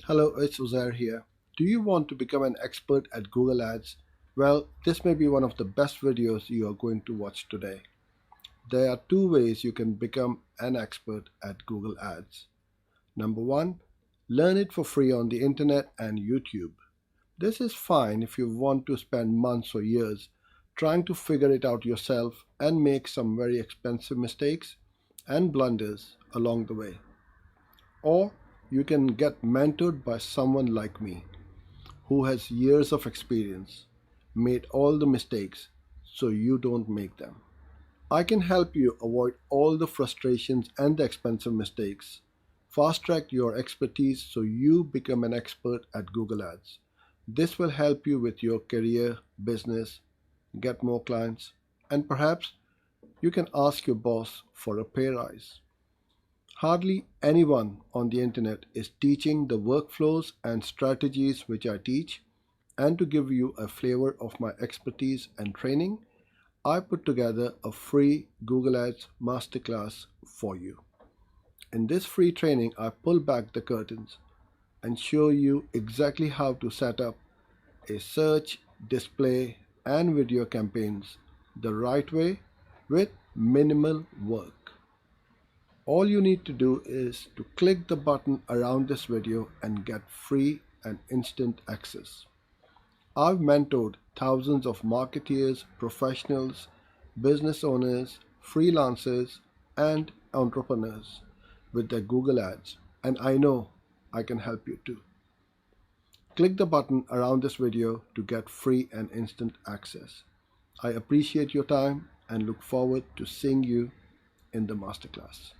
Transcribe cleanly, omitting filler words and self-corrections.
Hello, it's Uzair here. Do you want to become an expert at Google Ads? Well, this may be one of the best videos you are going to watch today. There are two ways you can become an expert at Google Ads. Number one, learn it for free on the internet and YouTube. This is fine if you want to spend months or years trying to figure it out yourself and make some very expensive mistakes and blunders along the way. Or you can get mentored by someone like me who has years of experience, made all the mistakes so you don't make them. I can help you avoid all the frustrations and the expensive mistakes. Fast track your expertise so you become an expert at Google Ads. This will help you with your career, business, get more clients, and perhaps you can ask your boss for a pay rise. Hardly anyone on the internet is teaching the workflows and strategies which I teach, and to give you a flavor of my expertise and training, I put together a free Google Ads masterclass for you. In this free training, I pull back the curtains and show you exactly how to set up a search, display, and video campaigns the right way with minimal work. All you need to do is to click the button around this video and get free and instant access. I've mentored thousands of marketeers, professionals, business owners, freelancers, and entrepreneurs with their Google Ads, and I know I can help you too. Click the button around this video to get free and instant access. I appreciate your time and look forward to seeing you in the masterclass.